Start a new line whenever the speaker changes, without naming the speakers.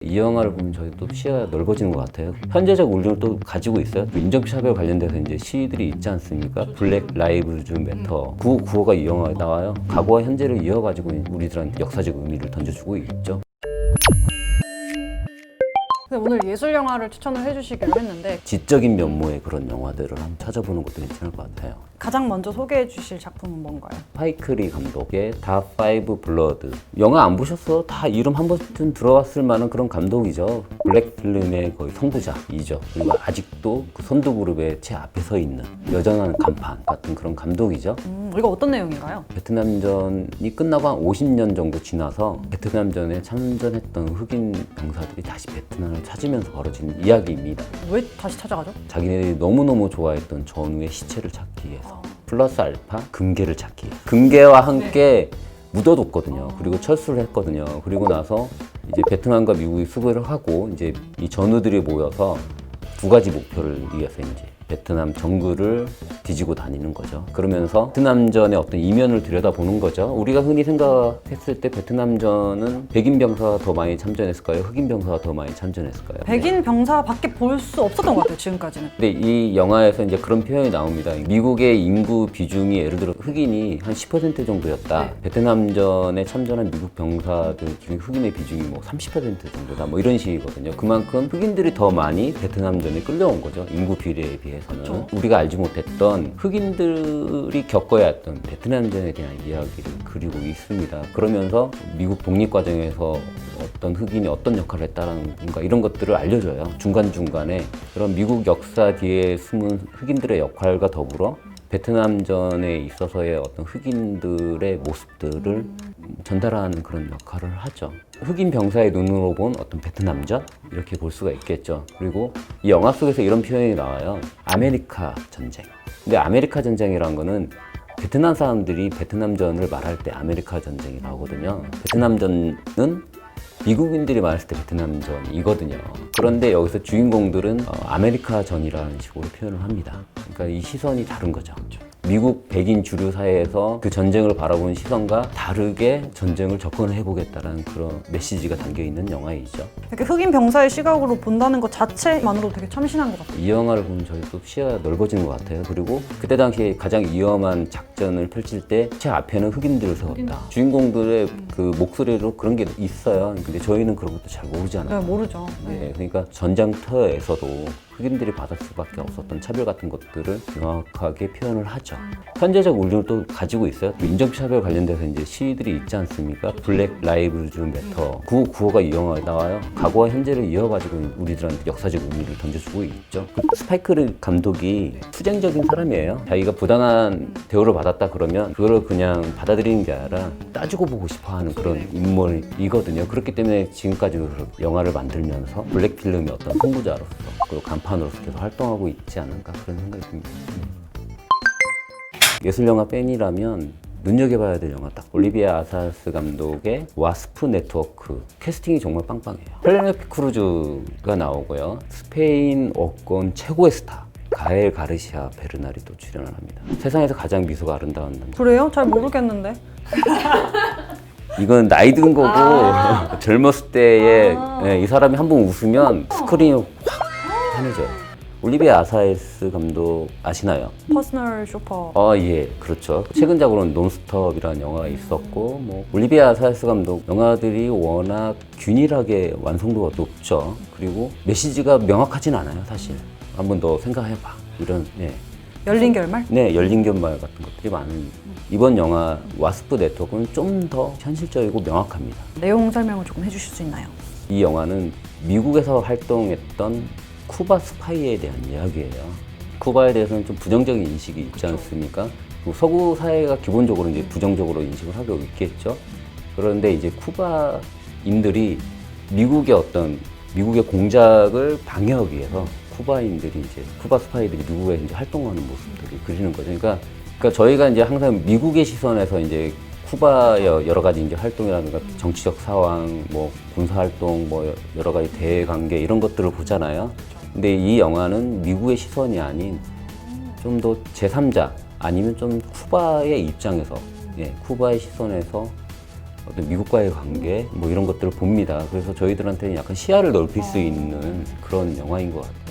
이 영화를 보면 저희 또 시야가 넓어지는 것 같아요. 현재적 울림을 또 가지고 있어요. 인종차별 관련돼서 이제 시위들이 있지 않습니까? 블랙 라이브즈 매터. 구호가 이 영화에 나와요. 과거와 현재를 이어가지고 우리들한테 역사적 의미를 던져주고 있죠.
근데 오늘 예술 영화를 추천을 해주시기로 했는데
지적인 면모의 그런 영화들을 한번 찾아보는 것도 괜찮을 것 같아요.
가장 먼저 소개해 주실 작품은 뭔가요?
스파이크 리 감독의 다 파이브 블러드. 영화 안 보셨어? 다 이름 한 번쯤 들어봤을 만한 그런 감독이죠. 블랙 필름의 거의 선구자이죠. 그리고 아직도 그 선두 그룹의 제 앞에 서 있는 여전한 간판 같은 그런 감독이죠.
이거 어떤 내용인가요?
베트남전이 끝나고 한 50년 정도 지나서 베트남전에 참전했던 흑인 병사들이 다시 베트남을 찾으면서 벌어진 이야기입니다.
왜 다시 찾아가죠?
자기네들이 너무너무 좋아했던 전우의 시체를 찾기 위해서 플러스 알파 금괴를 찾기 위해서 금괴와 함께 묻어뒀거든요. 그리고 철수를 했거든요. 그리고 나서 이제 베트남과 미국이 수교를 하고 이제 이 전우들이 모여서 두 가지 목표를 위해서 이제 베트남 정글을 뒤지고 다니는 거죠. 그러면서 베트남전의 어떤 이면을 들여다보는 거죠. 우리가 흔히 생각했을 때 베트남전은 백인 병사가 더 많이 참전했을까요? 흑인 병사가 더 많이 참전했을까요?
백인 병사밖에 볼 수 없었던 것 같아요, 지금까지는.
근데 이 영화에서 이제 그런 표현이 나옵니다. 미국의 인구 비중이 예를 들어 흑인이 한 10% 정도였다.
네.
베트남전에 참전한 미국 병사들 중에 흑인의 비중이 뭐 30% 정도다. 뭐 이런 식이거든요. 그만큼 흑인들이 더 많이 베트남전에 끌려온 거죠. 인구 비례에 비해서는.
그렇죠.
우리가 알지 못했던 흑인들이 겪어야 했던 베트남전에 대한 이야기를 그리고 있습니다. 그러면서 미국 독립 과정에서 어떤 흑인이 어떤 역할을 했다라는 뭔가 이런 것들을 알려줘요. 중간중간에 그런 미국 역사 뒤에 숨은 흑인들의 역할과 더불어 베트남전에 있어서의 어떤 흑인들의 모습들을 전달하는 그런 역할을 하죠. 흑인 병사의 눈으로 본 어떤 베트남전? 이렇게 볼 수가 있겠죠. 그리고 이 영화 속에서 이런 표현이 나와요. 아메리카 전쟁. 근데 아메리카 전쟁이라는 거는 베트남 사람들이 베트남전을 말할 때 아메리카 전쟁이 나오거든요. 베트남전은 미국인들이 말했을 때 베트남전이거든요. 그런데 여기서 주인공들은 아메리카전이라는 식으로 표현을 합니다. 그러니까 이 시선이 다른 거죠. 미국 백인 주류 사회에서 그 전쟁을 바라보는 시선과 다르게 전쟁을 접근을 해보겠다는 그런 메시지가 담겨있는 영화이죠.
이렇게 흑인 병사의 시각으로 본다는 것 자체만으로도 되게 참신한 것 같아요.
이 영화를 보면 저희 또 시야가 넓어지는 것 같아요. 그리고 그때 당시에 가장 위험한 작전을 펼칠 때 제 앞에는 흑인들을 세웠다. 주인공들의 그 목소리로 그런 게 있어요. 근데 저희는 그런 것도 잘 모르지 않아요.
네, 모르죠.
네, 그러니까 전장터에서도 흑인들이 받을 수밖에 없었던 차별 같은 것들을 명확하게 표현을 하죠. 현재적 울림을 또 가지고 있어요. 인종차별 관련돼서 이제 시위들이 있지 않습니까? 블랙 라이브즈 매터. 구호가 이 영화에 나와요. 과거와 현재를 이어가지고 우리들한테 역사적 의미를 던져주고 있죠. 스파이크 리 감독이 투쟁적인 사람이에요. 자기가 부당한 대우를 받았다 그러면 그거를 그냥 받아들이는 게 아니라 따지고 보고 싶어하는 그런 인물이거든요. 그렇기 때문에 지금까지 영화를 만들면서 블랙 필름의 어떤 선구자로서 그리고 간판으로서 계속 활동하고 있지 않은가 그런 생각이 듭니다. 예술영화 팬이라면 눈여겨봐야 될 영화 딱 올리비아 아살스 감독의 와스프 네트워크. 캐스팅이 정말 빵빵해요. 펠레네페 크루즈가 나오고요. 스페인 어권 최고의 스타 가엘 가르시아 베르날이 또 출연을 합니다. 세상에서 가장 미소가 아름다운 남자.
그래요? 잘 모르겠는데.
이건 나이 든 거고 젊었을 때에 이 사람이 한 번 웃으면 스크린이 확 환해져요. 올리비아 아살스 감독 아시나요?
퍼스널 쇼퍼.
예, 그렇죠. 최근작으로는 논스톱이라는 영화가 있었고, 뭐 올리비아 아살스 감독 영화들이 워낙 균일하게 완성도가 높죠. 그리고 메시지가 명확하진 않아요, 사실. 한 번 더 생각해봐. 이런,
열린 결말?
네, 열린 결말 같은 것들이 많은. 이번 영화 와스프 네트워크는 좀 더 현실적이고 명확합니다.
내용 설명을 조금 해주실 수 있나요?
이 영화는 미국에서 활동했던 쿠바 스파이에 대한 이야기예요. 쿠바에 대해서는 좀 부정적인 인식이 있지 않습니까? 그리고 서구 사회가 기본적으로 이제 부정적으로 인식을 하고 있겠죠. 그런데 이제 쿠바인들이 미국의 공작을 방해하기 위해서 쿠바인들이 이제 쿠바 스파이들이 미국에 이제 활동하는 모습들을 그리는 거죠. 그러니까 저희가 이제 항상 미국의 시선에서 이제 쿠바의 여러 가지 이제 활동이라든가 정치적 상황, 뭐 군사 활동, 뭐 여러 가지 대외 관계 이런 것들을 보잖아요. 근데 이 영화는 미국의 시선이 아닌 좀 더 제3자 아니면 좀 쿠바의 입장에서, 쿠바의 시선에서 어떤 미국과의 관계 뭐 이런 것들을 봅니다. 그래서 저희들한테는 약간 시야를 넓힐 수 있는 그런 영화인 것 같아요.